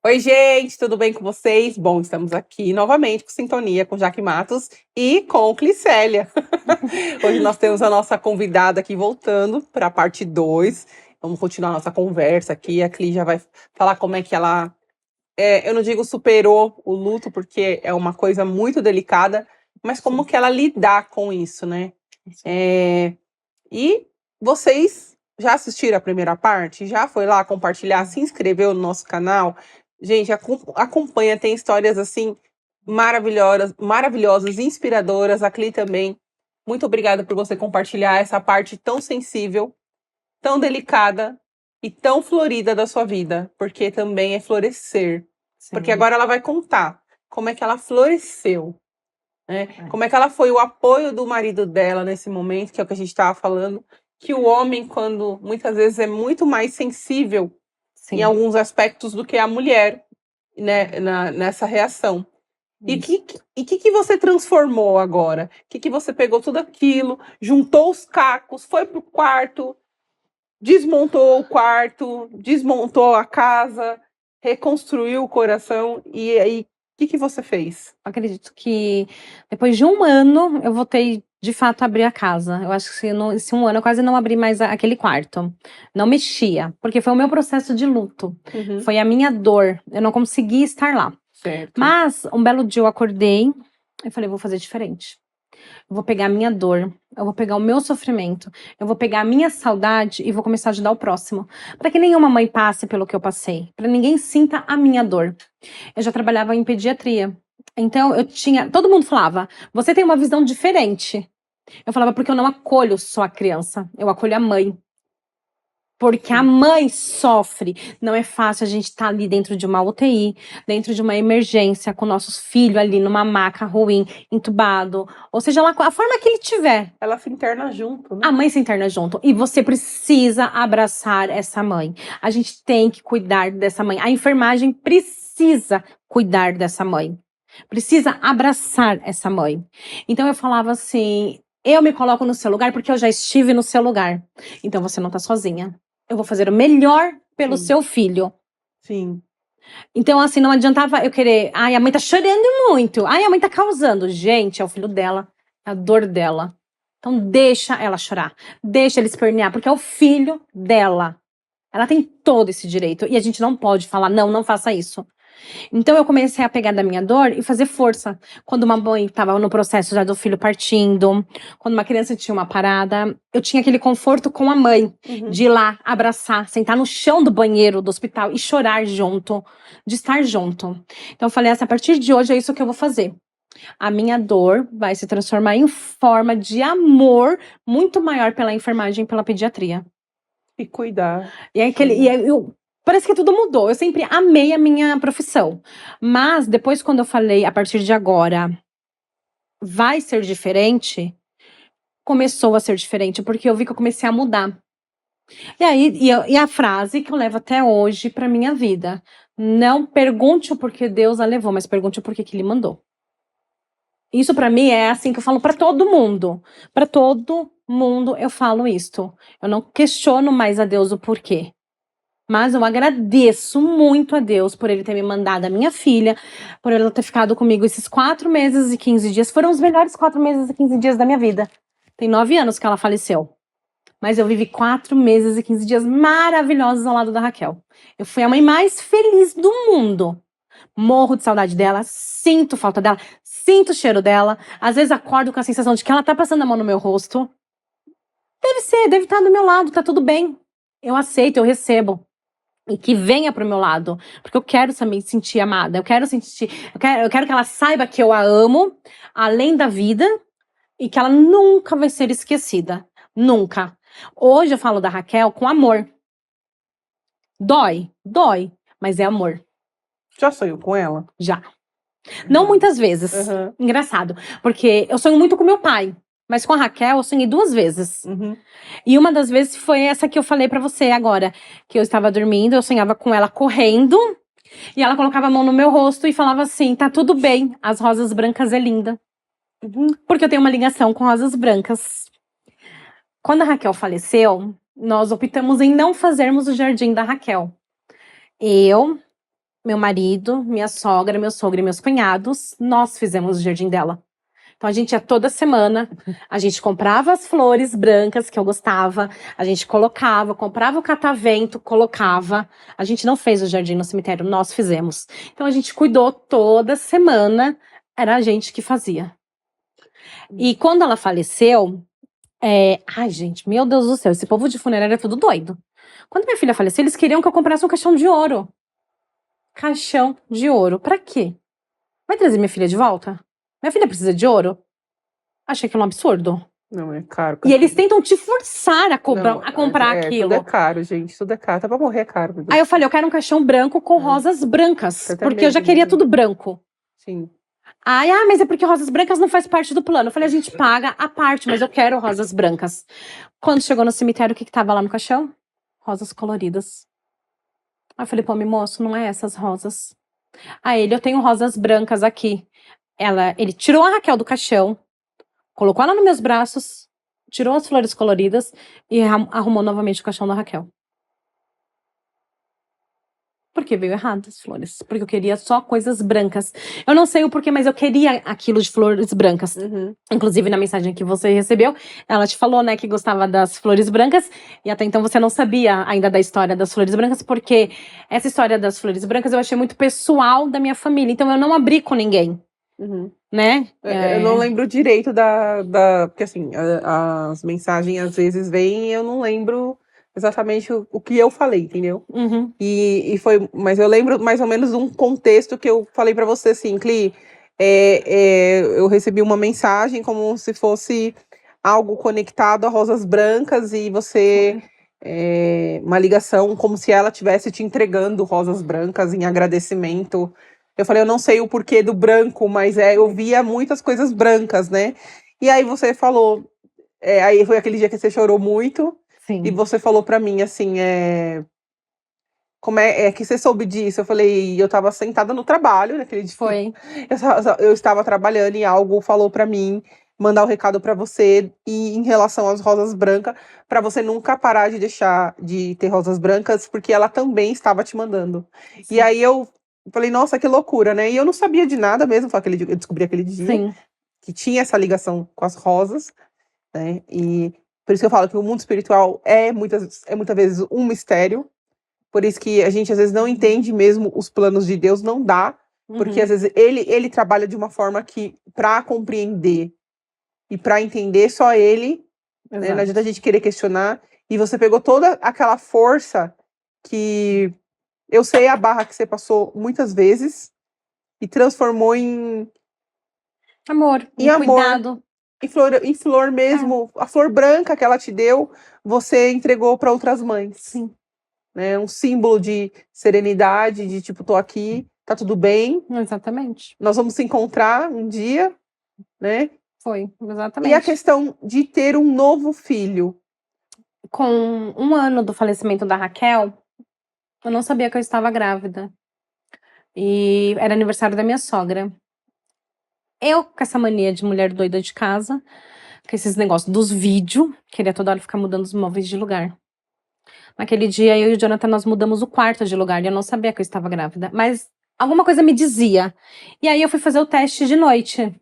Oi, gente, tudo bem com vocês? Bom, estamos aqui novamente com Sintonia, com Jaque Matos e com Clicélia. Hoje nós temos a nossa convidada aqui voltando para a parte 2. Vamos continuar a nossa conversa aqui. A Cli já vai falar como é que ela, eu não digo superou o luto, porque é uma coisa muito delicada, mas como que ela lidar com isso, né? E vocês já assistiram a primeira parte? Já foi lá compartilhar, se inscreveu no nosso canal? Gente, acompanha, tem histórias assim maravilhosas, maravilhosas, inspiradoras. A Cli também. Muito obrigada por você compartilhar essa parte tão sensível, tão delicada e tão florida da sua vida, porque também é florescer. Porque agora ela vai contar como é que ela floresceu, né? Como é que ela foi o apoio do marido dela nesse momento, que é o que a gente estava falando, que o homem, quando muitas vezes é muito mais sensível em alguns aspectos do que a mulher, né, nessa reação. E o que você transformou agora? O que você pegou tudo aquilo, juntou os cacos, foi pro quarto, desmontou o quarto, desmontou a casa, reconstruiu o coração, e aí o que você fez? Acredito que depois de um ano eu voltei de fato a abrir a casa. Eu acho que esse um ano eu quase não abri mais aquele quarto. Não mexia, porque foi o meu processo de luto. Foi a minha dor. Eu não consegui estar lá. Certo. Mas um belo dia eu acordei e falei, vou fazer diferente. Eu vou pegar a minha dor, eu vou pegar o meu sofrimento, eu vou pegar a minha saudade e vou começar a ajudar o próximo. Para que nenhuma mãe passe pelo que eu passei, para ninguém sinta a minha dor. Eu já trabalhava em pediatria, então todo mundo falava, você tem uma visão diferente. Eu falava, porque eu não acolho só a criança, eu acolho a mãe. Porque a mãe sofre. Não é fácil a gente estar ali dentro de uma UTI, dentro de uma emergência, com nossos filhos ali numa maca ruim, entubado. Ou seja, lá, a forma que ele tiver. Ela se interna junto, né? A mãe se interna junto. E você precisa abraçar essa mãe. A gente tem que cuidar dessa mãe. A enfermagem precisa cuidar dessa mãe. Precisa abraçar essa mãe. Então eu falava assim, eu me coloco no seu lugar porque eu já estive no seu lugar. Então você não tá sozinha. Eu vou fazer o melhor pelo seu filho. Sim. Então, assim, não adiantava eu querer... Ai, a mãe tá chorando muito. Ai, a mãe tá causando. Gente, é o filho dela. É a dor dela. Então, deixa ela chorar. Deixa ele espernear, porque é o filho dela. Ela tem todo esse direito. E a gente não pode falar, não, não faça isso. Então eu comecei a pegar da minha dor e fazer força. Quando uma mãe estava no processo já do filho partindo, quando uma criança tinha uma parada, eu tinha aquele conforto com a mãe, de ir lá, abraçar, sentar no chão do banheiro do hospital e chorar junto, de estar junto. Então eu falei, a partir de hoje é isso que eu vou fazer. A minha dor vai se transformar em forma de amor muito maior pela enfermagem e pela pediatria. E cuidar. Parece que tudo mudou. Eu sempre amei a minha profissão. Mas depois, quando eu falei, a partir de agora, vai ser diferente, começou a ser diferente, porque eu vi que eu comecei a mudar. E aí, e a frase que eu levo até hoje pra minha vida: não pergunte o porquê Deus a levou, mas pergunte o porquê que ele mandou. Isso pra mim é assim que eu falo pra todo mundo. Pra todo mundo eu falo isto. Eu não questiono mais a Deus o porquê. Mas eu agradeço muito a Deus por ele ter me mandado a minha filha, por ela ter ficado comigo esses 4 meses e 15 dias. Foram os melhores 4 meses e 15 dias da minha vida. Tem 9 anos que ela faleceu. Mas eu vivi 4 meses e 15 dias maravilhosos ao lado da Raquel. Eu fui a mãe mais feliz do mundo. Morro de saudade dela, sinto falta dela, sinto o cheiro dela. Às vezes acordo com a sensação de que ela tá passando a mão no meu rosto. Deve estar do meu lado, tá tudo bem. Eu aceito, eu recebo. E que venha pro meu lado, porque eu quero também sentir amada, eu quero que ela saiba que eu a amo, além da vida, e que ela nunca vai ser esquecida, nunca. Hoje eu falo da Raquel com amor. Dói, mas é amor. Já sonhou com ela? Já. Não muitas vezes, engraçado, porque eu sonho muito com meu pai. Mas com a Raquel eu sonhei 2 vezes. E uma das vezes foi essa que eu falei pra você agora. Que eu estava dormindo, eu sonhava com ela correndo. E ela colocava a mão no meu rosto e falava assim, tá tudo bem, as rosas brancas é linda. Porque eu tenho uma ligação com rosas brancas. Quando a Raquel faleceu, nós optamos em não fazermos o jardim da Raquel. Eu, meu marido, minha sogra, meu sogro e meus cunhados, nós fizemos o jardim dela. Então a gente ia toda semana, a gente comprava as flores brancas que eu gostava, a gente colocava, comprava o catavento, colocava. A gente não fez o jardim no cemitério, nós fizemos. Então a gente cuidou toda semana, era a gente que fazia. E quando ela faleceu, ai gente, meu Deus do céu, esse povo de funerária é tudo doido. Quando minha filha faleceu, eles queriam que eu comprasse um caixão de ouro. Caixão de ouro, pra quê? Vai trazer minha filha de volta? Minha filha precisa de ouro? Achei aquilo um absurdo. Não, é caro. E eles tentam te forçar a comprar, Não, a comprar tudo é aquilo. caro, gente. Tudo é caro. Tá pra morrer, é caro. Meu Deus. Aí eu falei, eu quero um caixão branco com rosas brancas. Você tem Porque eu já medo, queria né? tudo branco. Sim. Aí, mas é porque rosas brancas não faz parte do plano. Eu falei, a gente paga a parte, mas eu quero rosas brancas. Quando chegou no cemitério, o que tava lá no caixão? Rosas coloridas. Aí eu falei, pô, moço, não é essas rosas. Aí eu tenho rosas brancas aqui. Ele tirou a Raquel do caixão, colocou ela nos meus braços, tirou as flores coloridas e arrumou novamente o caixão da Raquel. Porque veio errado as flores. Porque eu queria só coisas brancas. Eu não sei o porquê, mas eu queria aquilo de flores brancas. Uhum. Inclusive, na mensagem que você recebeu, ela te falou, né, que gostava das flores brancas. E até então você não sabia ainda da história das flores brancas, porque essa história das flores brancas eu achei muito pessoal da minha família. Então eu não abri com ninguém. Uhum. Né? Eu não lembro direito porque assim, as mensagens às vezes vêm e eu não lembro exatamente o que eu falei, entendeu? Uhum. Mas eu lembro mais ou menos um contexto que eu falei pra você, assim, Cli, eu recebi uma mensagem como se fosse algo conectado a rosas brancas e você, uma ligação como se ela estivesse te entregando rosas brancas em agradecimento. Eu falei, eu não sei o porquê do branco, mas eu via muitas coisas brancas, né? E aí você falou, aí foi aquele dia que você chorou muito. Sim. E você falou pra mim, assim, como é que você soube disso? Eu falei, eu tava sentada no trabalho naquele dia. Foi. Eu estava trabalhando e algo falou pra mim, mandar o recado pra você, e em relação às rosas brancas, pra você nunca parar de deixar de ter rosas brancas, porque ela também estava te mandando. Sim. E aí eu falei, nossa, que loucura, né? E eu não sabia de nada mesmo, foi aquele dia, eu descobri aquele dia. Sim. Que tinha essa ligação com as rosas, né? E por isso que eu falo que o mundo espiritual é muitas vezes um mistério. Por isso que a gente às vezes não entende mesmo os planos de Deus, não dá. Porque às vezes ele trabalha de uma forma que, para compreender e para entender, só ele, né? Não adianta a gente querer questionar. E você pegou toda aquela força que eu sei a barra que você passou muitas vezes e transformou em amor, em amor. cuidado. Em flor mesmo, a flor branca que ela te deu, você entregou para outras mães. Sim. Né? Um símbolo de serenidade, de tipo, tô aqui, tá tudo bem. Exatamente. Nós vamos se encontrar um dia, né? Foi, exatamente. E a questão de ter um novo filho. Com 1 ano do falecimento da Raquel, eu não sabia que eu estava grávida. E era aniversário da minha sogra. Eu, com essa mania de mulher doida de casa, com esses negócios dos vídeos, queria toda hora ficar mudando os móveis de lugar. Naquele dia, eu e o Jonathan, nós mudamos o quarto de lugar e eu não sabia que eu estava grávida. Mas alguma coisa me dizia. E aí eu fui fazer o teste de noite.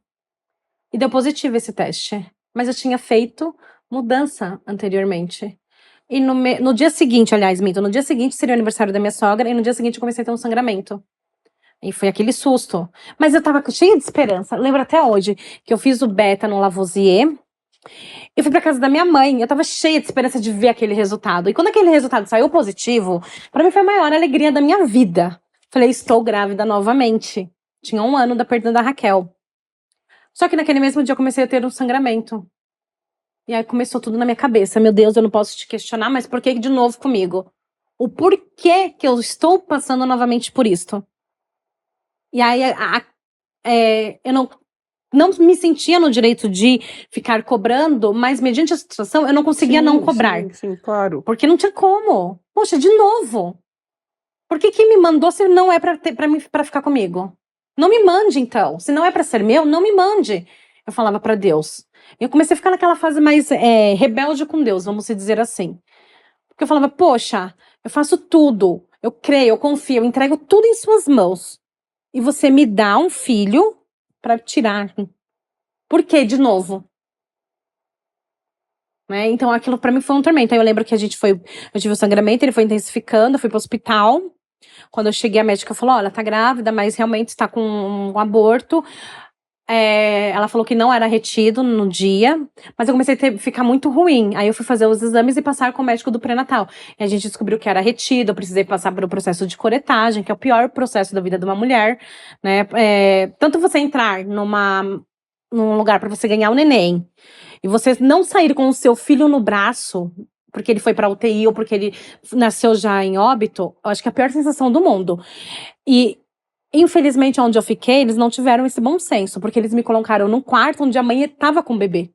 E deu positivo esse teste. Mas eu tinha feito mudança anteriormente. E no dia seguinte, aliás, minto, no dia seguinte seria o aniversário da minha sogra, e no dia seguinte eu comecei a ter um sangramento. E foi aquele susto. Mas eu tava cheia de esperança. Lembro até hoje que eu fiz o beta no Lavoisier. Eu fui pra casa da minha mãe. Eu tava cheia de esperança de ver aquele resultado. E quando aquele resultado saiu positivo, pra mim foi a maior alegria da minha vida. Falei, estou grávida novamente. Tinha 1 ano da perda da Raquel. Só que naquele mesmo dia eu comecei a ter um sangramento. E aí começou tudo na minha cabeça. Meu Deus, eu não posso te questionar, mas por que de novo comigo? O porquê que eu estou passando novamente por isto? E aí eu não me sentia no direito de ficar cobrando, mas mediante a situação eu não conseguia não cobrar. Sim, claro. Porque não tinha como. Poxa, de novo. Por que me mandou se não é pra ficar comigo? Não me mande, então. Se não é pra ser meu, não me mande. Eu falava pra Deus. Eu comecei a ficar naquela fase mais rebelde com Deus, vamos dizer assim. Porque eu falava, poxa, eu faço tudo. eu creio, eu confio, eu entrego tudo em suas mãos. E você me dá um filho pra tirar. Por quê, de novo? Né? Então aquilo pra mim foi um tormento. Aí eu lembro que eu tive o sangramento, ele foi intensificando, eu fui pro hospital. Quando eu cheguei, a médica falou, olha, tá grávida, mas realmente está com um aborto. Ela falou que não era retido no dia, mas eu comecei a ficar muito ruim. Aí eu fui fazer os exames e passar com o médico do pré-natal. E a gente descobriu que era retido, eu precisei passar pelo processo de curetagem, que é o pior processo da vida de uma mulher, né? Tanto você entrar num lugar para você ganhar um neném, e você não sair com o seu filho no braço, porque ele foi pra UTI ou porque ele nasceu já em óbito, eu acho que é a pior sensação do mundo. E infelizmente, onde eu fiquei, eles não tiveram esse bom senso, porque eles me colocaram num quarto onde a mãe estava com o bebê.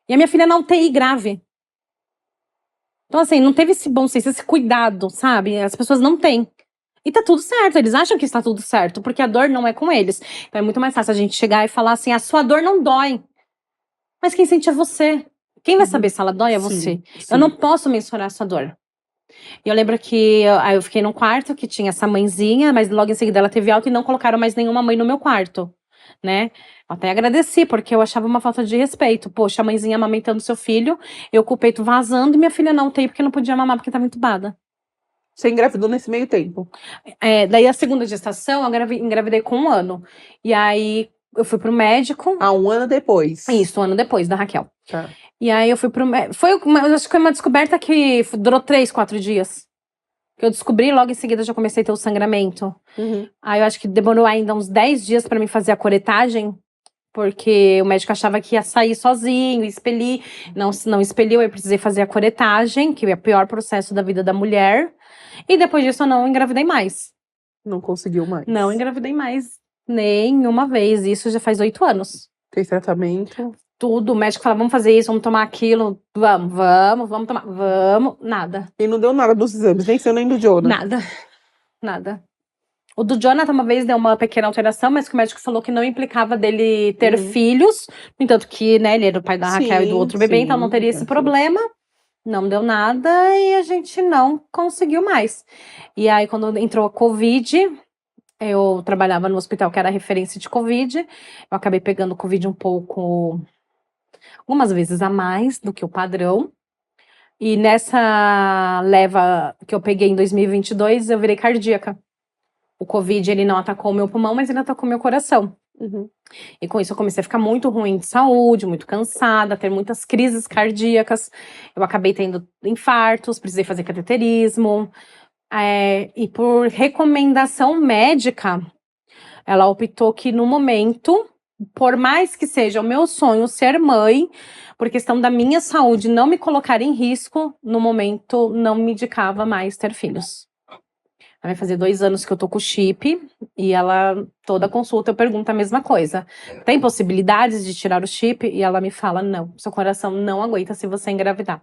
E a minha filha na UTI grave. Então, assim, não teve esse bom senso, esse cuidado, sabe? As pessoas não têm. E tá tudo certo, eles acham que está tudo certo, porque a dor não é com eles. Então é muito mais fácil a gente chegar e falar assim, a sua dor não dói. Mas quem sente é você. Quem vai saber se ela dói é você. Eu não posso mensurar a sua dor. E eu lembro que aí eu fiquei num quarto que tinha essa mãezinha, mas logo em seguida ela teve alta e não colocaram mais nenhuma mãe no meu quarto, né? Eu até agradeci, porque eu achava uma falta de respeito. Poxa, a mãezinha amamentando seu filho, eu com o peito vazando e minha filha não tem porque não podia mamar porque estava entubada. Você engravidou nesse meio tempo? Daí a segunda gestação, eu engravidei com 1 ano. E aí eu fui pro médico. 1 ano depois. Isso, 1 ano depois da Raquel. Tá. E aí eu fui pro médico. Acho que foi uma descoberta que durou 3, 4 dias. Que eu descobri, logo em seguida já comecei a ter o sangramento. Aí eu acho que demorou ainda uns 10 dias pra mim fazer a curetagem, porque o médico achava que ia sair sozinho, expelir. Não expeliu, eu precisei fazer a curetagem, que é o pior processo da vida da mulher. E depois disso eu não engravidei mais. Não conseguiu mais? Não engravidei mais nenhuma vez, isso já faz 8 anos. Fez tratamento? Tudo, o médico fala, vamos fazer isso, vamos tomar aquilo, vamos tomar, vamos, nada. E não deu nada dos exames, nem seu nem do Jonah? Nada. O do Jonathan uma vez deu uma pequena alteração, mas que o médico falou que não implicava dele ter filhos, no entanto que, né, ele era o pai da Raquel e do outro bebê, então não teria esse problema. Não deu nada e a gente não conseguiu mais. E aí quando entrou a Covid, eu trabalhava no hospital que era referência de Covid, eu acabei pegando Covid algumas vezes a mais do que o padrão. E nessa leva que eu peguei em 2022, eu virei cardíaca. O Covid, ele não atacou o meu pulmão, mas ele atacou meu coração. E com isso eu comecei a ficar muito ruim de saúde, muito cansada, ter muitas crises cardíacas. Eu acabei tendo infartos, precisei fazer cateterismo. E por recomendação médica, ela optou que no momento, por mais que seja o meu sonho ser mãe, por questão da minha saúde não me colocar em risco, no momento não me indicava mais ter filhos. Vai fazer 2 anos que eu tô com o chip, e ela, toda consulta eu pergunto a mesma coisa. Tem possibilidades de tirar o chip? E ela me fala, não, seu coração não aguenta se você engravidar.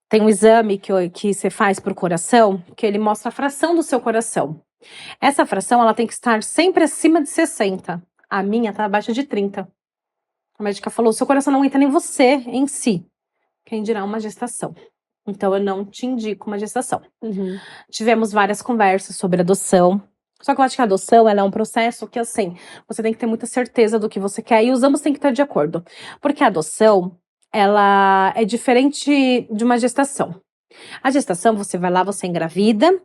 Tem um exame que você faz pro coração, que ele mostra a fração do seu coração. Essa fração, ela tem que estar sempre acima de 60. A minha tá abaixo de 30. A médica falou, seu coração não aguenta nem você em si. Quem dirá uma gestação. Então eu não te indico uma gestação. Tivemos várias conversas sobre adoção. Só que eu acho que a adoção, ela é um processo que, assim, você tem que ter muita certeza do que você quer e os ambos têm que estar de acordo. Porque a adoção, ela é diferente de uma gestação. A gestação, você vai lá, você engravida,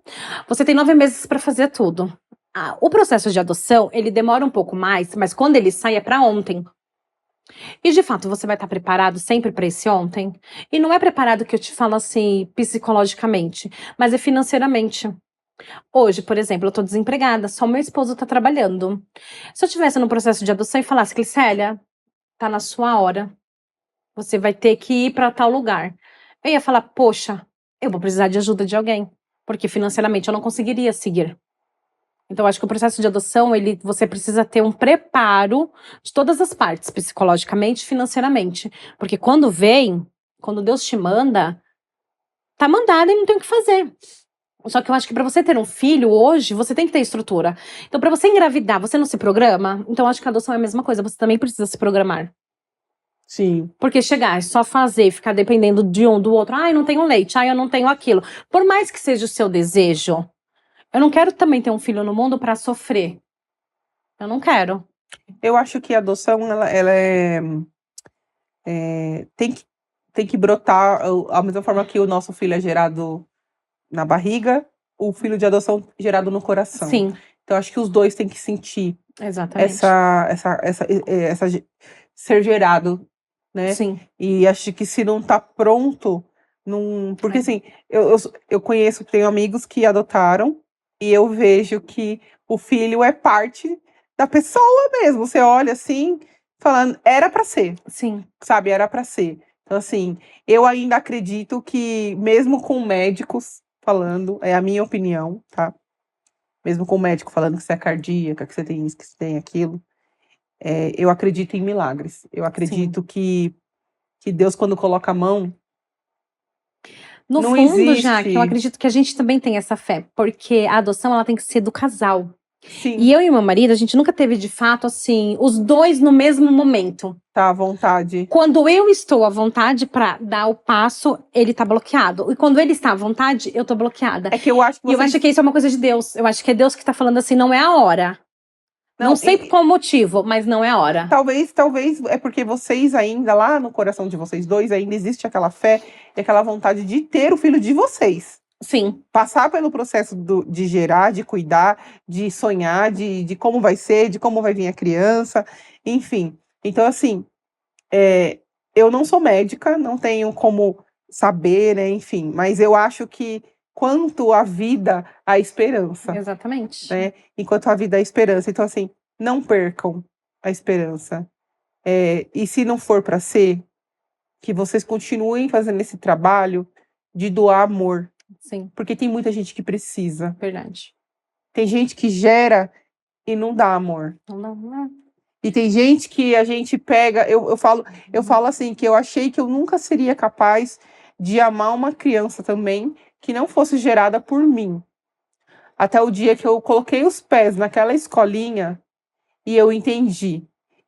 você tem 9 meses para fazer tudo. O processo de adoção, ele demora um pouco mais, mas quando ele sai é para ontem. E de fato, você vai estar preparado sempre para esse ontem? E não é preparado que eu te falo assim, psicologicamente, mas é financeiramente. Hoje, por exemplo, eu tô desempregada, só meu esposo tá trabalhando. Se eu tivesse no processo de adoção e falasse, Clicélia, tá na sua hora, você vai ter que ir para tal lugar. Eu ia falar, poxa, eu vou precisar de ajuda de alguém, porque financeiramente eu não conseguiria seguir. Então, eu acho que o processo de adoção, você precisa ter um preparo de todas as partes, psicologicamente e financeiramente. Porque quando Deus te manda, tá mandado e não tem o que fazer. Só que eu acho que pra você ter um filho hoje, você tem que ter estrutura. Então, pra você engravidar, você não se programa? Então, eu acho que a adoção é a mesma coisa, você também precisa se programar. Sim. Porque chegar, só fazer, ficar dependendo de um do outro, eu não tenho leite, eu não tenho aquilo. Por mais que seja o seu desejo, Eu não quero também ter um filho no mundo pra sofrer. Eu não quero. Eu acho que a adoção, ela tem que brotar a mesma forma que o nosso filho é gerado na barriga, o filho de adoção gerado no coração. Sim, Então, acho que os dois têm que sentir exatamente. essa ser gerado, né? Sim, E acho que se não tá pronto, não. Porque assim, eu conheço, tenho amigos que adotaram e eu vejo que o filho é parte da pessoa mesmo. Você olha assim, falando, era pra ser, sim, sabe? Era pra ser. Então, assim, eu ainda acredito que, mesmo com médicos falando, é a minha opinião, tá? Mesmo com o médico falando que você é cardíaca, que você tem isso, que você tem aquilo, eu acredito em milagres. Eu sim. acredito que Deus, quando coloca a mão, No não fundo, Jaque, eu existe. acredito que a gente também tem essa fé, porque a adoção ela tem que ser do casal. E Sim, eu e meu marido, a gente nunca teve de fato assim, os dois no mesmo momento. tá à vontade. Quando eu estou à vontade pra dar o passo, ele tá bloqueado. E quando ele está à vontade, eu tô bloqueada. É que eu acho que E eu acho que isso é uma coisa de Deus. Eu acho que é Deus que tá falando assim, não é a hora. Não Não, sei por qual motivo, mas não é a hora. talvez é porque vocês ainda, lá no coração de vocês dois, ainda existe aquela fé e aquela vontade de ter o filho de vocês. Sim, Passar pelo processo de gerar, de cuidar, de sonhar, de como vai ser, de como vai vir a criança, enfim. Então, assim, eu não sou médica, não tenho como saber, né, enfim, mas eu acho que quanto à vida, há esperança, exatamente. né? Enquanto a vida há esperança. Então, assim, não percam a esperança. E se não for para ser, que vocês continuem fazendo esse trabalho de doar amor, Sim, porque tem muita gente que precisa. verdade. Tem gente que gera e não dá amor. Não. E tem gente que a gente pega, eu falo assim, que eu achei que eu nunca seria capaz de amar uma criança também que não fosse gerada por mim. Até o dia que eu coloquei os pés naquela escolinha e eu entendi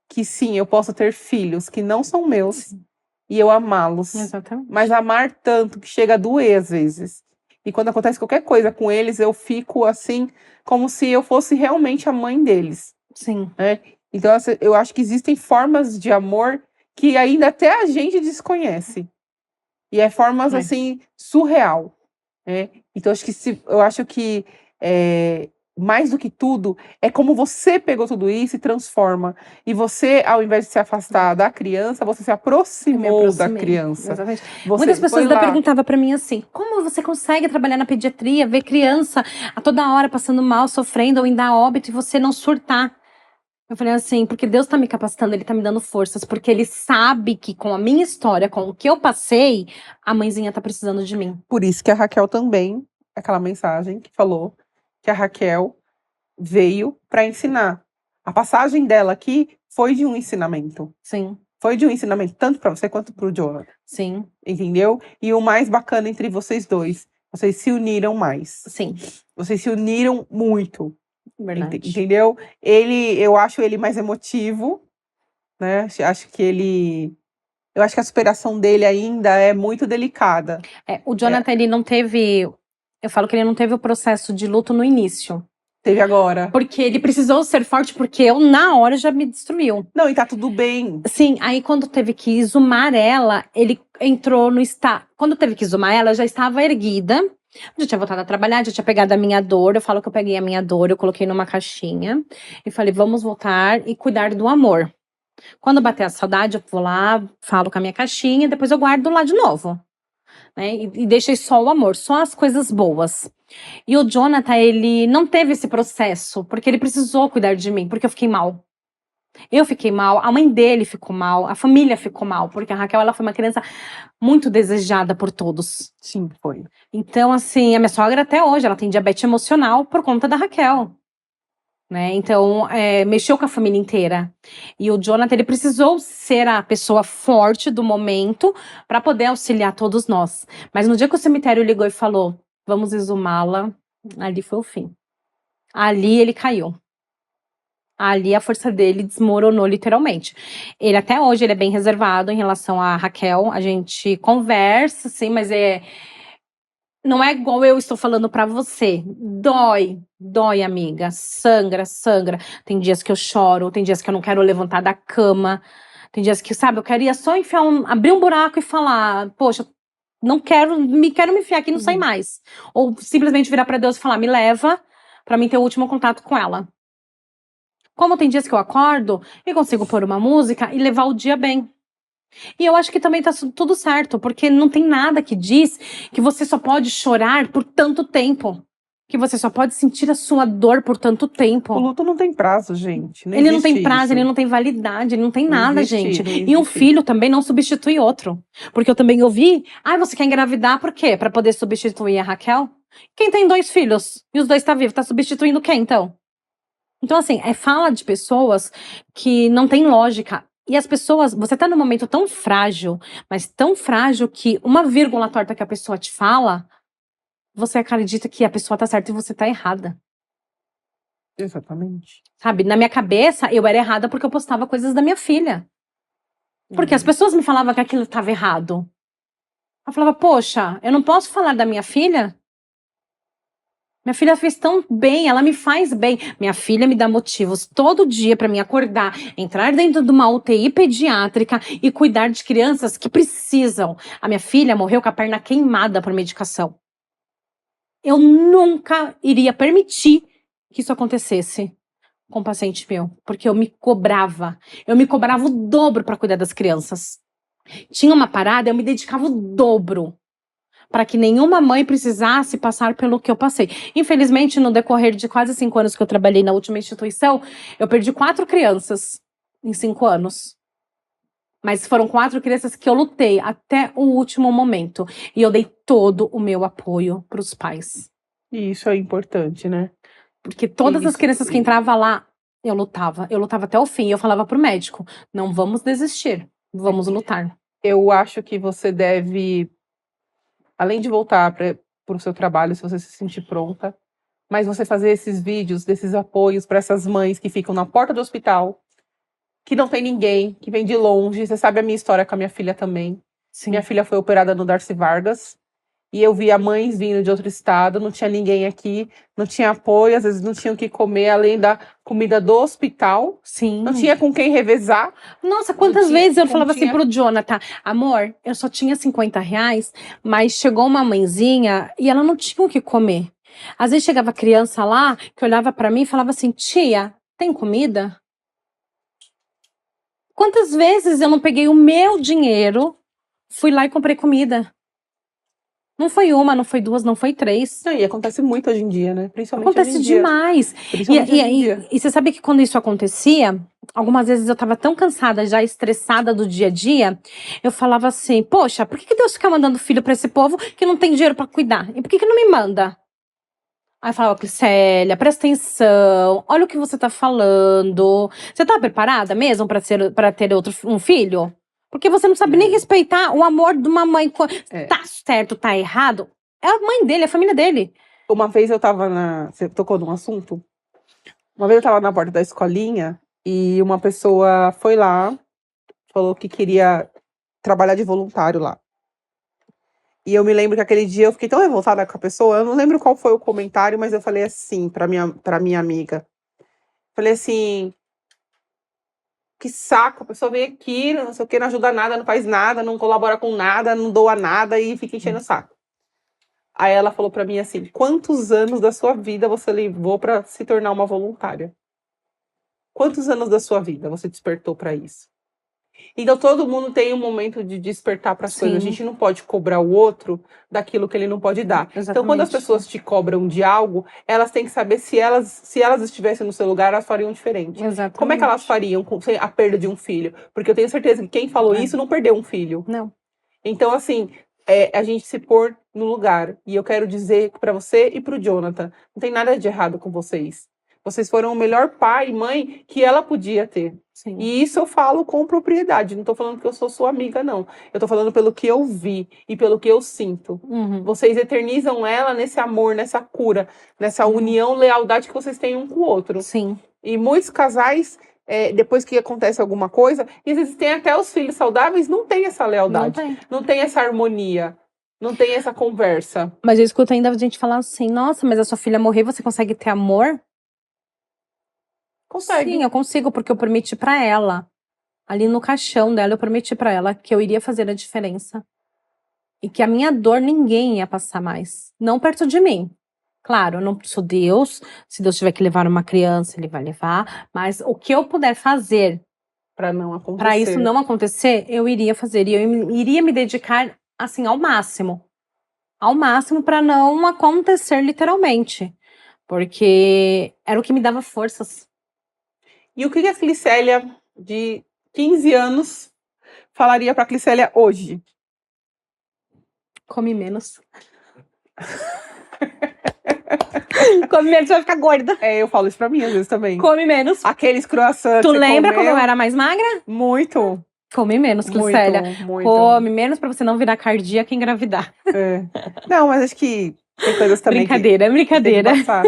que sim, eu posso ter filhos que não são meus e eu amá-los. Exatamente. Mas amar tanto que chega a doer às vezes. E quando acontece qualquer coisa com eles, eu fico assim, como se eu fosse realmente a mãe deles, Sim, né? Então, eu acho que existem formas de amor que ainda até a gente desconhece. E é formas, É. assim, surreal, né? Então, eu acho que, mais do que tudo, é como você pegou tudo isso e transforma. E você, ao invés de se afastar da criança, você se eu me aproximou da aproximei. criança. Exatamente. Você Muitas foi pessoas ainda lá. perguntavam pra mim assim: como você consegue trabalhar na pediatria, ver criança a toda hora passando mal, sofrendo ou indo a óbito e você não surtar? Eu falei assim, porque Deus tá me capacitando, Ele tá me dando forças, porque Ele sabe que com a minha história, com o que eu passei, a mãezinha tá precisando de mim. Por isso que a Raquel também, aquela mensagem que falou que a Raquel veio para ensinar. A passagem dela aqui foi de um ensinamento. Sim, Foi de um ensinamento tanto para você quanto para o Jonathan, sim, entendeu? E o mais bacana entre vocês dois, vocês se uniram mais. sim, Vocês se uniram muito, verdade. entendeu? Eu acho ele mais emotivo, né? Eu acho que a superação dele ainda é muito delicada. O Jonathan, ele não teve. Eu falo que ele não teve o processo de luto no início. Teve agora. Porque ele precisou ser forte, porque eu, na hora, já me destruiu. Não, e tá tudo bem. Sim, aí quando teve que exumar ela, ele entrou no estado. Quando teve que exumar ela, já estava erguida. Já tinha voltado a trabalhar, já tinha pegado a minha dor. Eu falo que eu peguei a minha dor, eu coloquei numa caixinha e falei: vamos voltar e cuidar do amor. Quando bater a saudade, eu vou lá, falo com a minha caixinha, depois eu guardo lá de novo. Né? E deixei só o amor, só as coisas boas. E o Jonathan, ele não teve esse processo, porque ele precisou cuidar de mim, porque eu fiquei mal. Eu fiquei mal, a mãe dele ficou mal, a família ficou mal, porque a Raquel, ela foi uma criança muito desejada por todos. Sim, foi. Então, assim, a minha sogra até hoje, ela tem diabetes emocional por conta da Raquel. Né? Então, mexeu com a família inteira. E o Jonathan, ele precisou ser a pessoa forte do momento para poder auxiliar todos nós. Mas no dia que o cemitério ligou e falou, vamos exumá-la, ali foi o fim. Ali ele caiu. Ali a força dele desmoronou literalmente. Ele até hoje ele é bem reservado em relação a Raquel. A gente conversa, sim, mas não é igual eu estou falando pra você. Dói, amiga. Sangra, sangra. Tem dias que eu choro, tem dias que eu não quero levantar da cama. Tem dias que, sabe, eu queria só abrir um buraco e falar, poxa, não quero me enfiar aqui e não sair mais. Ou simplesmente virar pra Deus e falar, me leva pra mim ter o último contato com ela. Como tem dias que eu acordo e consigo pôr uma música e levar o dia bem. E eu acho que também tá tudo certo, porque não tem nada que diz que você só pode chorar por tanto tempo. Que você só pode sentir a sua dor por tanto O tempo. luto não tem prazo, gente. Não Ele não tem existe prazo, isso. ele não tem validade, ele não tem Não nada, existe, gente. não E um existe. filho também não substitui outro. Porque eu também ouvi, você quer engravidar por quê? Pra poder substituir a Raquel? Quem tem 2 filhos e os 2 tá vivo, tá substituindo quem, então? Então, assim, fala de pessoas que não tem lógica. E as pessoas, você tá num momento tão frágil, mas tão frágil que uma vírgula torta que a pessoa te fala, você acredita que a pessoa tá certa e você tá errada. Exatamente. Sabe? Na minha cabeça, eu era errada porque eu postava coisas da minha filha. Porque as pessoas me falavam que aquilo estava errado. Eu falava, poxa, eu não posso falar da minha filha? Minha filha fez tão bem, ela me faz bem. Minha filha me dá motivos todo dia pra me acordar, entrar dentro de uma UTI pediátrica e cuidar de crianças que precisam. A minha filha morreu com a perna queimada por medicação. Eu nunca iria permitir que isso acontecesse com um paciente meu, porque eu me cobrava. Eu me cobrava o dobro pra cuidar das crianças. Tinha uma parada, eu me dedicava o dobro para que nenhuma mãe precisasse passar pelo que eu passei. Infelizmente, no decorrer de quase 5 anos que eu trabalhei na última instituição, eu perdi 4 crianças em 5 anos. Mas foram 4 crianças que eu lutei até o último momento. E eu dei todo o meu apoio para os pais. E isso é importante, né? Porque todas as crianças que entravam lá, eu lutava. Eu lutava até o fim. E eu falava pro médico, não vamos desistir, vamos lutar. Eu acho que você deve, além de voltar para o seu trabalho, se você se sentir pronta, mas você fazer esses vídeos, desses apoios para essas mães que ficam na porta do hospital, que não tem ninguém, que vem de longe. Você sabe a minha história com a minha filha também. Sim. Minha filha foi operada no Darcy Vargas. E eu via mães vindo de outro estado, não tinha ninguém aqui, não tinha apoio, às vezes não tinham o que comer, além da comida do hospital. Sim. Não tinha com quem revezar. Nossa, quantas vezes eu falava assim pro Jonathan, amor, eu só tinha R$ 50, mas chegou uma mãezinha e ela não tinha o que comer. Às vezes chegava criança lá, que olhava pra mim e falava assim, tia, tem comida? Quantas vezes eu não peguei o meu dinheiro, fui lá e comprei comida? Não foi uma, não foi 2, não foi 3. E acontece muito hoje em dia, né? Principalmente Acontece hoje em dia. demais. Principalmente hoje em dia. E você sabe que quando isso acontecia, algumas vezes eu tava tão cansada, já estressada do dia a dia, eu falava assim, poxa, por que Deus fica mandando filho pra esse povo que não tem dinheiro pra cuidar? E por que não me manda? Aí eu falava, Clélia, presta atenção, olha o que você tá falando. Você tá preparada mesmo pra ter um filho? Porque você não sabe nem respeitar o amor de uma mãe. Tá certo, tá errado? É a mãe dele, é a família dele. Uma vez eu tava Você tocou num assunto? Uma vez eu tava na porta da escolinha e uma pessoa foi lá, falou que queria trabalhar de voluntário lá. E eu me lembro que aquele dia eu fiquei tão revoltada com a pessoa, eu não lembro qual foi o comentário, mas eu falei assim pra minha amiga. Falei assim, que saco, a pessoa vem aqui, não sei o que, não ajuda nada, não faz nada, não colabora com nada, não doa nada e fica enchendo o saco. Aí ela falou pra mim assim, quantos anos da sua vida você levou pra se tornar uma voluntária? Quantos anos da sua vida você despertou pra isso? Então todo mundo tem um momento de despertar para as coisas. A gente não pode cobrar o outro daquilo que ele não pode dar. Exatamente. Então quando as pessoas te cobram de algo, elas têm que saber se elas estivessem no seu lugar, elas fariam diferente. Exatamente. Como é que elas fariam com a perda de um filho? Porque eu tenho certeza que quem falou isso não perdeu um filho. Não. Então assim, a gente se pôr no lugar. E eu quero dizer para você e para o Jonathan, não tem nada de errado com vocês. Vocês foram o melhor pai e mãe que ela podia ter. Sim. E isso eu falo com propriedade. Não tô falando que eu sou sua amiga, não. Eu tô falando pelo que eu vi e pelo que eu sinto. Uhum. Vocês eternizam ela nesse amor, nessa cura, nessa união, lealdade que vocês têm um com o outro. Sim. E muitos casais, depois que acontece alguma coisa, e às vezes tem até os filhos saudáveis, não tem essa lealdade. Não tem essa harmonia. Não tem essa conversa. Mas eu escuto ainda a gente falar assim, nossa, mas a sua filha morrer, você consegue ter amor? Consegue. Sim, eu consigo, porque eu prometi pra ela. Ali no caixão dela, eu prometi pra ela que eu iria fazer a diferença. E que a minha dor ninguém ia passar mais. Não perto de mim. Claro, eu não sou Deus. Se Deus tiver que levar uma criança, ele vai levar. Mas o que eu puder fazer Pra não acontecer. pra isso não acontecer, eu iria fazer. E eu iria me dedicar, assim, ao máximo. Ao máximo pra não acontecer literalmente. Porque era o que me dava forças. E o que a Clicélia, de 15 anos, falaria pra Clicélia hoje? Come menos. Come menos, você vai ficar gorda. Eu falo isso pra mim às vezes também. Come menos. Aqueles croissants. Tu que você lembra comeu, como eu era mais magra? Muito. Come menos, Clicélia. Muito. Come menos pra você não virar cardíaca e engravidar. Não, mas acho que tem coisas também Brincadeira, é que tem que brincadeira. passar.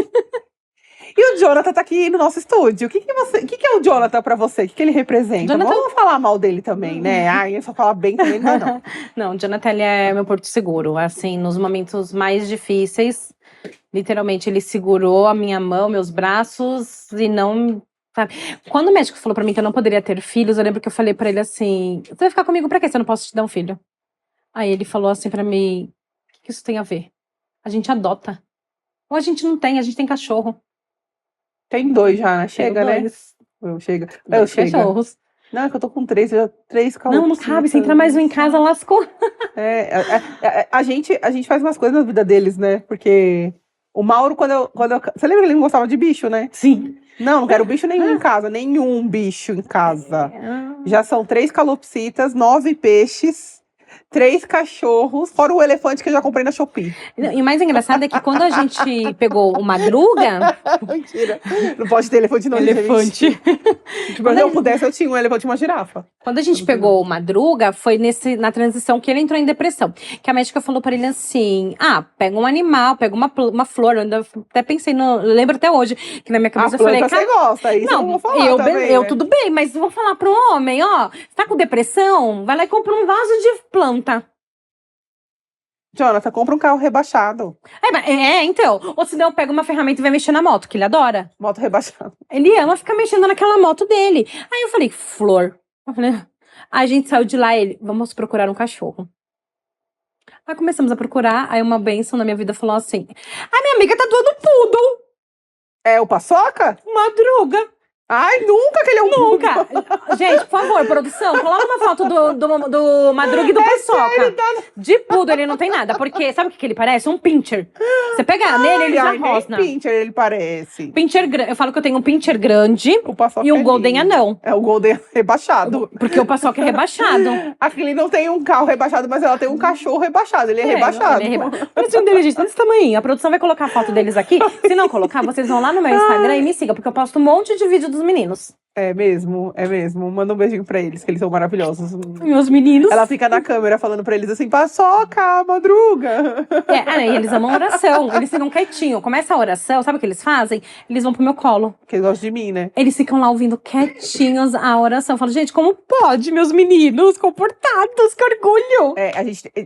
E o Jonathan tá aqui no nosso estúdio. O que é o Jonathan pra você? O que ele representa? Jonathan- Vamos falar mal dele também, né? Ai, eu só falar bem também, não dá não. Não, Jonathan, ele é meu porto seguro. Assim, nos momentos mais difíceis, literalmente, ele segurou a minha mão, meus braços e não... Sabe? Quando o médico falou pra mim que eu não poderia ter filhos, eu lembro que eu falei pra ele assim, você vai ficar comigo pra quê se eu não posso te dar um filho? Aí ele falou assim pra mim, o que isso tem a ver? A gente adota. Ou a gente não tem, a gente tem cachorro. Tem 2 já, né? Chega, Tenho né? dois. Chega. Dois Chega. cachorros. Não, é que eu tô com 3, já 3 Não, não cabe. Se entrar mais um em casa, lascou. A gente faz umas coisas na vida deles, né? Porque o Mauro, você lembra que ele não gostava de bicho, né? Sim. Não quero bicho nenhum em casa. Nenhum bicho em casa. Já são 3 calopsitas, 9 peixes, 3 cachorros, fora o elefante que eu já comprei na Shopee. E o mais engraçado é que quando a gente pegou o Madruga... Mentira. Não pode ter elefante não. Elefante. Tipo, se eu pudesse, eu tinha um elefante e uma girafa. Quando a gente pegou o Madruga, foi na transição que ele entrou em depressão. Que a médica falou pra ele assim, pega um animal, pega uma flor. Eu ainda até pensei, lembro até hoje, que na minha cabeça eu falei... Você gosta, isso eu vou falar eu tudo bem, mas vou falar pro homem, você tá com depressão? Vai lá e compra um vaso de planta. Jonathan, compra um carro rebaixado. Então. Ou senão eu pego uma ferramenta e vai mexer na moto, que ele adora. Moto rebaixada. Ele ama ficar mexendo naquela moto dele. Aí eu falei, flor. Aí a gente saiu de lá, vamos procurar um cachorro. Aí começamos a procurar, aí uma bênção na minha vida falou assim, minha amiga tá doando poodle. É o Paçoca? Madruga. Ai, nunca que ele é um Nunca. Gente, por favor, produção, coloca uma foto do Madruga e do Paçoca. De poodle ele não tem nada, porque sabe o que ele parece? Um pincher. Você pega nele, ele já rosna. Pincher ele parece. Eu falo que eu tenho um pincher grande o e um golden anão. É o golden rebaixado. Porque o Paçoca é rebaixado. Aquele não tem um carro rebaixado, mas ela tem um cachorro rebaixado. Ele é rebaixado. Mas um deles desse tamanho. A produção vai colocar a foto deles aqui. Se não colocar, vocês vão lá no meu Instagram e me sigam, porque eu posto um monte de vídeo dos meninos. É mesmo. Manda um beijinho pra eles, que eles são maravilhosos. Meus meninos. Ela fica na câmera falando pra eles assim, Paçoca, Madruga. E eles amam oração. Eles ficam quietinhos. Começa a oração, sabe o que eles fazem? Eles vão pro meu colo. Porque eles gostam de mim, né? Eles ficam lá ouvindo quietinhos a oração. Eu falo, gente, como pode, meus meninos comportados? Que orgulho!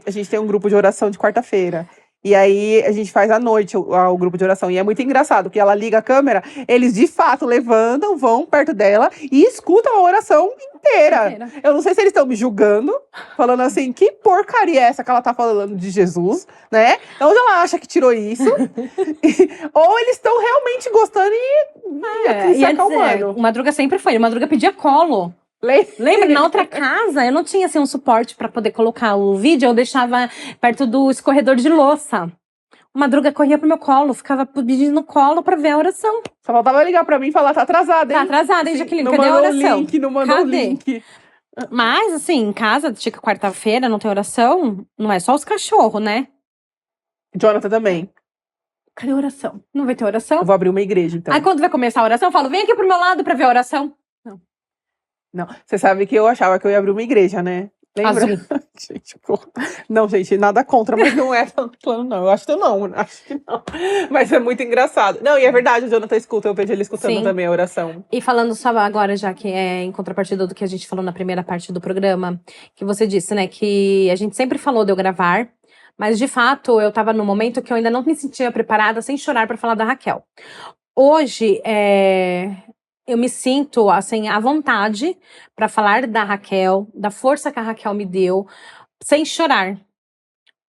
A gente tem um grupo de oração de quarta-feira. E aí, a gente faz à noite o grupo de oração. E é muito engraçado, porque ela liga a câmera, eles de fato levantam, vão perto dela e escutam a oração inteira. Eu não sei se eles estão me julgando, falando assim, que porcaria é essa que ela tá falando de Jesus, né? Onde ela acha que tirou isso? Ou eles estão realmente gostando e se acalmando. O Madruga sempre foi. O Madruga pedia colo. Lembra? Na outra casa, eu não tinha assim, um suporte pra poder colocar o vídeo, eu deixava perto do escorredor de louça. O Madruga corria pro meu colo, ficava pedindo no colo pra ver a oração. Só faltava ligar pra mim e falar, tá atrasada, hein? Tá atrasada, hein, Jaqueline? Não Cadê a oração? Não mandou o link. Mas, assim, em casa, chega quarta-feira, não tem oração, não é só os cachorros, né? Jonathan também. Cadê a oração? Não vai ter oração? Eu vou abrir uma igreja, então. Aí quando vai começar a oração, eu falo, vem aqui pro meu lado pra ver a oração. Não, você sabe que eu achava que eu ia abrir uma igreja, né? Lembra? Azul. Gente, não, gente, nada contra, mas não é plano, não. Eu acho que não. Mas é muito engraçado. Não, e é verdade, o Jonathan escuta, eu vejo ele escutando também a oração. E falando só agora, já que é em contrapartida do que a gente falou na primeira parte do programa, que você disse, né, que a gente sempre falou de eu gravar, Mas, de fato, eu estava num momento que eu ainda não me sentia preparada, sem chorar, para falar da Raquel. Hoje, eu me sinto, assim, à vontade para falar da Raquel, da força que a Raquel me deu, sem chorar.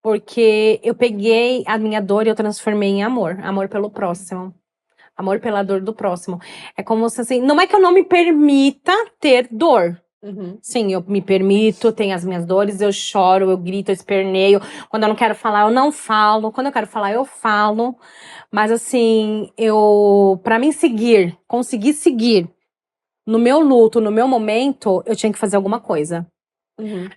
Porque eu peguei a minha dor e eu transformei em amor. Amor pelo próximo. Amor pela dor do próximo. É como se, assim, não é que eu não me permita ter dor. Sim, eu me permito, tenho as minhas dores, eu choro, eu grito, eu esperneio. Quando eu não quero falar, eu não falo. Quando eu quero falar, eu falo. Mas, assim, pra mim conseguir seguir no meu luto, no meu momento, eu tinha que fazer alguma coisa.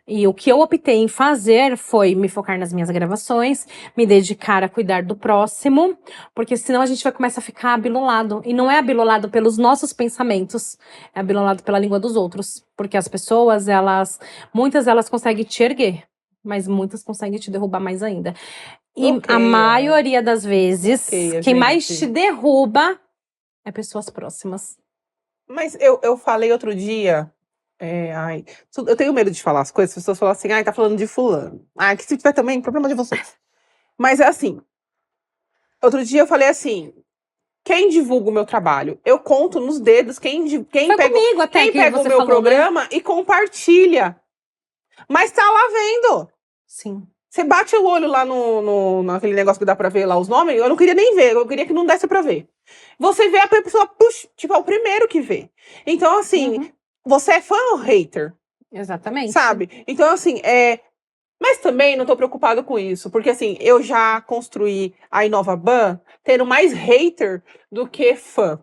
E o que eu optei em fazer foi me focar nas minhas gravações, me dedicar a cuidar do próximo, porque senão a gente vai começar a ficar abilolado. E não é abilolado pelos nossos pensamentos, é abilolado pela língua dos outros. Porque as pessoas, muitas delas conseguem te erguer, mas muitas conseguem te derrubar mais ainda. E a maioria das vezes, quem mais te derruba é pessoas próximas. Mas eu falei outro dia. Eu tenho medo de falar as coisas, as pessoas falam assim, tá falando de fulano. Que se tiver também, problema de vocês. Mas é assim, outro dia eu falei assim, quem divulga o meu trabalho? Eu conto nos dedos quem pega o meu programa, né? E compartilha. Mas tá lá vendo. Sim. Você bate o olho lá naquele negócio que dá pra ver lá os nomes, eu não queria nem ver, eu queria que não desse pra ver. Você vê a pessoa, tipo, é o primeiro que vê. Então, assim, você é fã ou hater? Exatamente. Sabe? Então, assim, mas também não tô preocupado com isso, porque, assim, eu já construí a Inovaban tendo mais hater do que fã.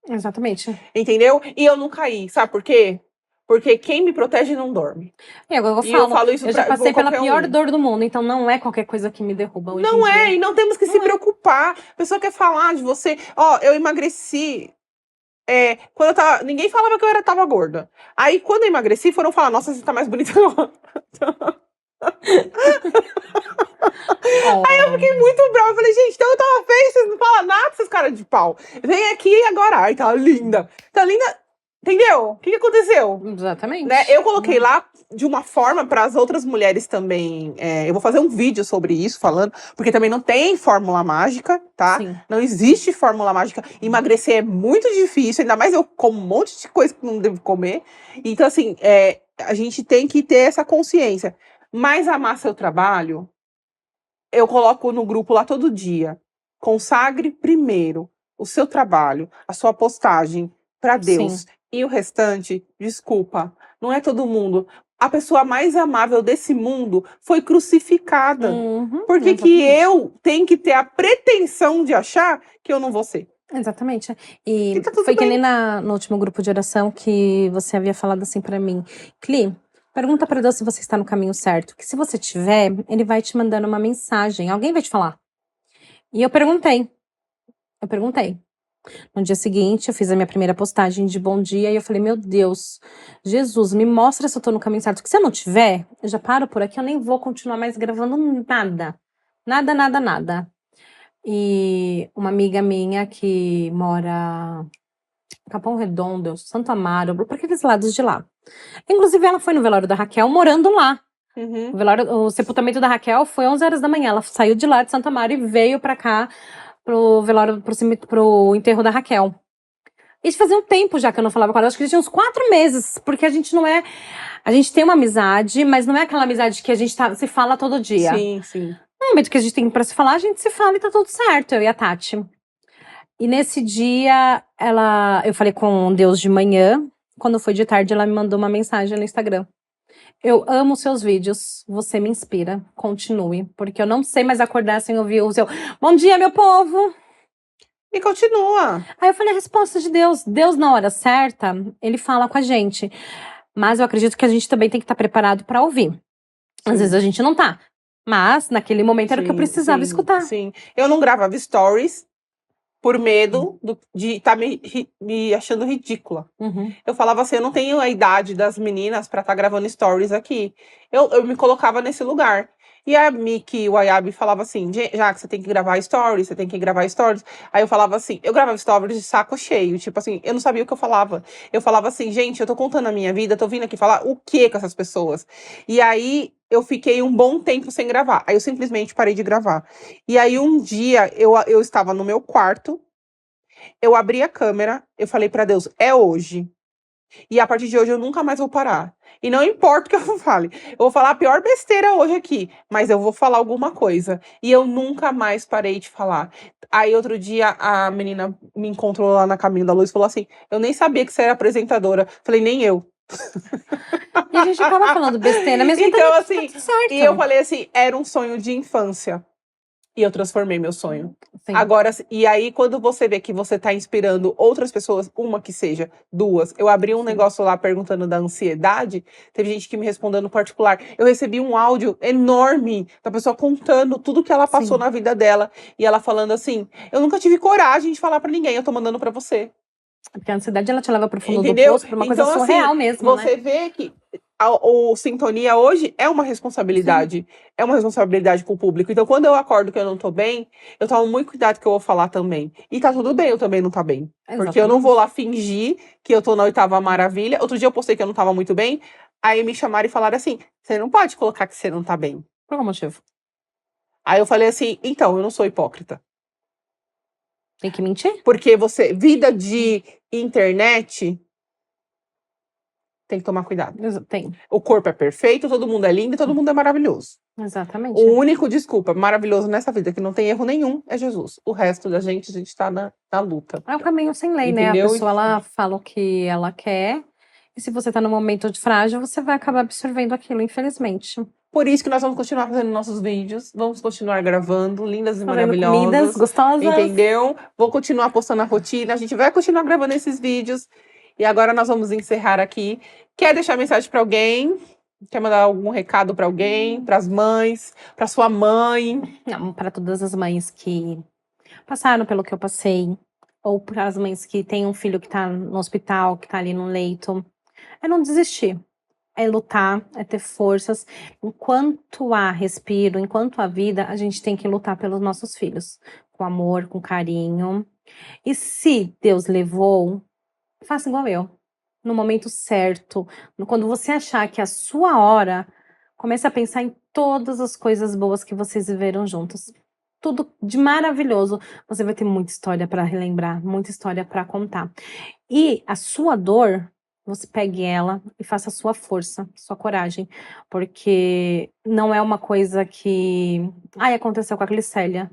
Exatamente. Entendeu? E eu não caí, sabe por quê? Porque quem me protege não dorme. Eu falo isso, eu já passei pela pior dor do mundo, então não é qualquer coisa que me derruba hoje em dia. E não temos que se preocupar. A pessoa quer falar de você. Eu emagreci. Quando eu tava. Ninguém falava que eu tava gorda. Aí, quando eu emagreci, foram falar: nossa, você tá mais bonita agora. Aí eu fiquei muito brava. Eu falei, gente, então eu tava feia, vocês não falam nada, essas caras de pau. Vem aqui agora. Ai, tá linda. Tá linda. Entendeu? O que aconteceu? Exatamente. Né? Eu coloquei lá de uma forma para as outras mulheres também. Eu vou fazer um vídeo sobre isso, falando, porque também não tem fórmula mágica, tá? Sim. Não existe fórmula mágica. Emagrecer é muito difícil, ainda mais eu como um monte de coisa que não devo comer. Então, assim, a gente tem que ter essa consciência. Mas amar seu trabalho, eu coloco no grupo lá todo dia. Consagre primeiro o seu trabalho, a sua postagem para Deus. Sim. E o restante, desculpa, não é todo mundo. A pessoa mais amável desse mundo foi crucificada. Por que eu tenho que ter a pretensão de achar que eu não vou ser? Exatamente. E tá foi que nem no último grupo de oração que você havia falado assim para mim. Cli, pergunta para Deus se você está no caminho certo. Que se você tiver, ele vai te mandando uma mensagem. Alguém vai te falar. E eu perguntei. No dia seguinte, eu fiz a minha primeira postagem de bom dia e eu falei, meu Deus, Jesus, me mostra se eu tô no caminho certo. Porque se eu não tiver, eu já paro por aqui, eu nem vou continuar mais gravando nada. Nada. E uma amiga minha que mora em Capão Redondo, Santo Amaro, por aqueles lados de lá. Inclusive, ela foi no velório da Raquel morando lá. O sepultamento da Raquel foi 11 horas da manhã. Ela saiu de lá de Santo Amaro e veio pra cá pro velório, pro enterro da Raquel. Isso fazia um tempo já que eu não falava com ela. Acho que tinha uns 4 meses, porque a gente não é... A gente tem uma amizade, mas não é aquela amizade que a gente se fala todo dia. Sim. No momento que a gente tem pra se falar, a gente se fala e tá tudo certo, eu e a Tati. E nesse dia, eu falei com Deus de manhã. Quando foi de tarde, ela me mandou uma mensagem no Instagram. Eu amo seus vídeos, você me inspira, continue, porque eu não sei mais acordar sem ouvir o seu bom dia, meu povo! E continua. Aí eu falei, a resposta de Deus, Deus na hora certa, ele fala com a gente, mas eu acredito que a gente também tem que estar preparado para ouvir. Às vezes a gente não tá, mas naquele momento era o que eu precisava escutar. Sim, eu não gravava stories por medo de estar me achando ridícula. Eu falava assim, eu não tenho a idade das meninas pra estar gravando stories aqui. Eu me colocava nesse lugar. E a Miki e o Ayabi falava assim, já que você tem que gravar stories, Aí eu falava assim, eu gravava stories de saco cheio, tipo assim, eu não sabia o que eu falava. Eu falava assim, gente, eu tô contando a minha vida, tô vindo aqui falar o que com essas pessoas? E aí, eu fiquei um bom tempo sem gravar. Aí eu simplesmente parei de gravar. E aí um dia eu estava no meu quarto, eu abri a câmera, eu falei pra Deus, é hoje. E a partir de hoje eu nunca mais vou parar. E não importa o que eu fale. Eu vou falar a pior besteira hoje aqui, mas eu vou falar alguma coisa. E eu nunca mais parei de falar. Aí outro dia a menina me encontrou lá na Caminho da Luz e falou assim: eu nem sabia que você era apresentadora. Falei, nem eu. E a gente acaba falando besteira, mesmo Então, tá assim, tudo e eu certo. falei assim: era um sonho de infância. E eu transformei meu sonho. Sim. Agora, e aí, quando você vê que você tá inspirando outras pessoas, uma que seja, duas. Eu abri um Sim. negócio lá perguntando da ansiedade, teve gente que me respondeu no particular. Eu recebi um áudio enorme da pessoa contando tudo que ela passou Sim. na vida dela. E ela falando assim: eu nunca tive coragem de falar pra ninguém, eu tô mandando pra você. Porque a ansiedade, ela te leva pro fundo do Entendeu? poço, pra uma coisa Então, assim, surreal mesmo, né? você vê que o Sintonia hoje é uma Sim. responsabilidade. É uma responsabilidade com o público. Então, quando eu acordo que eu não tô bem, eu tomo muito cuidado que eu vou falar também. E tá tudo bem eu também não tá bem. Porque eu não vou Exatamente. lá fingir que eu tô na oitava maravilha. Outro dia eu postei que eu não tava muito bem. Aí me chamaram e falaram assim: você não pode colocar que você não tá bem. Por qual motivo? Aí eu falei assim: então, eu não sou hipócrita. Tem que mentir? Porque você, vida de internet, tem que tomar cuidado. Tem. O corpo é perfeito, todo mundo é lindo e todo mundo é maravilhoso. Exatamente. O único, desculpa, maravilhoso nessa vida, que não tem erro nenhum, é Jesus. O resto da gente, a gente tá na luta. É o caminho sem lei, né? A Entendeu? pessoa, ela fala o que ela quer, e se você tá num momento de frágil, você vai acabar absorvendo aquilo, infelizmente. Por isso que nós vamos continuar fazendo nossos vídeos, vamos continuar gravando, lindas e Fazendo comidas maravilhosas, gostosas. entendeu? Vou continuar postando a rotina, a gente vai continuar gravando esses vídeos. E agora nós vamos encerrar aqui. Quer deixar mensagem pra alguém? Quer mandar algum recado pra alguém? Pras mães? Pra sua mãe? Não, para todas as mães que passaram pelo que eu passei, ou para as mães que têm um filho que tá no hospital, que tá ali no leito, é não desistir. É lutar, é ter forças. Enquanto há respiro, enquanto há vida, a gente tem que lutar pelos nossos filhos. Com amor, com carinho. E se Deus levou, faça igual eu. No momento certo. Quando você achar que é a sua hora, comece a pensar em todas as coisas boas que vocês viveram juntos. Tudo de maravilhoso. Você vai ter muita história para relembrar, muita história para contar. E a sua dor, você pegue ela e faça a sua força, sua coragem, porque não é uma coisa que, ai, aconteceu com a Glicélia.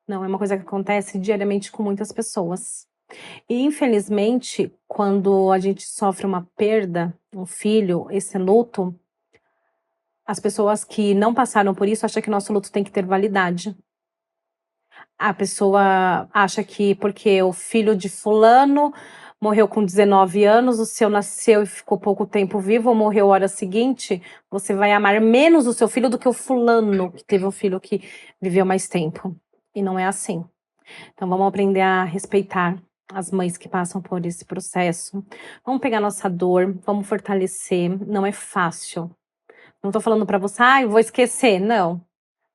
Não, é uma coisa que acontece diariamente com muitas pessoas. E infelizmente, quando a gente sofre uma perda, um filho, esse luto, as pessoas que não passaram por isso acham que nosso luto tem que ter validade. A pessoa acha que porque o filho de fulano morreu com 19 anos, o seu nasceu e ficou pouco tempo vivo ou morreu hora seguinte, você vai amar menos o seu filho do que o fulano que teve um filho que viveu mais tempo. E não é assim. Então vamos aprender a respeitar as mães que passam por esse processo. Vamos pegar nossa dor, vamos fortalecer. Não é fácil. Não tô falando pra você, eu vou esquecer. Não.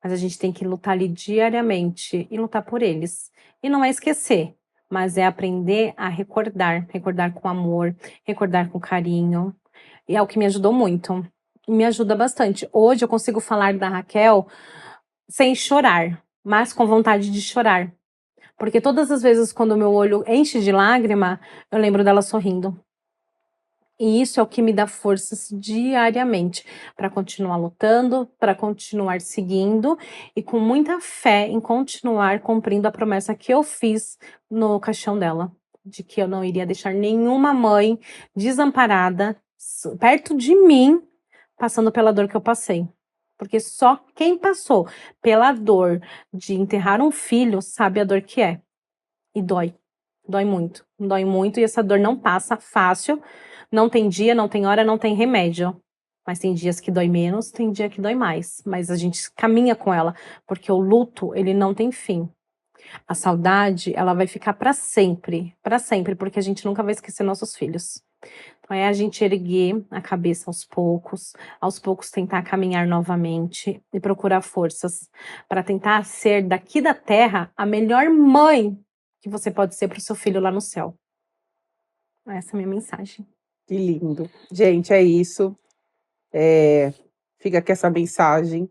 Mas a gente tem que lutar ali diariamente e lutar por eles. E não é esquecer, mas é aprender a recordar, recordar com amor, recordar com carinho. E é o que me ajudou muito. E me ajuda bastante. Hoje eu consigo falar da Raquel sem chorar, mas com vontade de chorar. Porque todas as vezes quando o meu olho enche de lágrima, eu lembro dela sorrindo. E isso é o que me dá forças diariamente para continuar lutando, para continuar seguindo e com muita fé em continuar cumprindo a promessa que eu fiz no caixão dela, de que eu não iria deixar nenhuma mãe desamparada perto de mim, passando pela dor que eu passei. Porque só quem passou pela dor de enterrar um filho sabe a dor que é. E dói. Dói muito e essa dor não passa fácil, não tem dia, não tem hora, não tem remédio. Mas tem dias que dói menos, tem dia que dói mais, mas a gente caminha com ela, porque o luto, ele não tem fim. A saudade, ela vai ficar para sempre, porque a gente nunca vai esquecer nossos filhos. Então é a gente erguer a cabeça aos poucos tentar caminhar novamente e procurar forças para tentar ser daqui da terra a melhor mãe que você pode ser para o seu filho lá no céu. Essa é a minha mensagem. Que lindo. Gente, é isso. fica aqui essa mensagem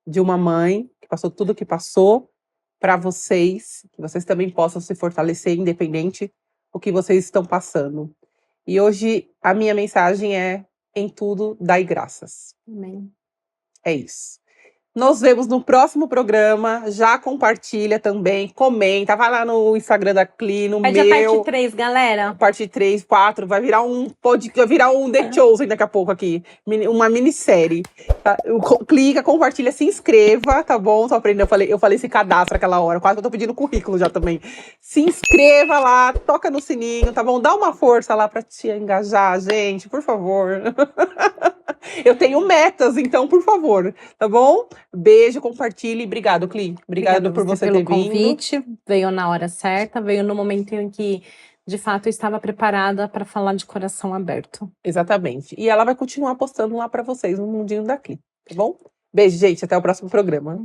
de uma mãe que passou tudo o que passou para vocês, que vocês também possam se fortalecer independente do que vocês estão passando. E hoje a minha mensagem é: em tudo dai graças. Amém. É isso. Nos vemos no próximo programa. Já compartilha também, comenta, vai lá no Instagram da Cli, no Pede a meu. parte 3, galera. Parte 3, 4, vai virar vai virar um The Chosen daqui a pouco aqui. Uma minissérie. Tá? Clica, compartilha, se inscreva, tá bom? Tô aprendendo, eu falei se cadastra aquela hora, quase que eu tô pedindo currículo já também. Se inscreva lá, toca no sininho, tá bom? Dá uma força lá pra te engajar, gente, por favor. Eu tenho metas, então, por favor, tá bom? Beijo, compartilhe. Obrigado, Cli. Obrigado por você pelo ter vindo. convite. Veio na hora certa, veio no momento em que, de fato, eu estava preparada para falar de coração aberto. Exatamente. E ela vai continuar postando lá pra vocês no Mundinho da Cli, tá bom? Beijo, gente. Até o próximo programa.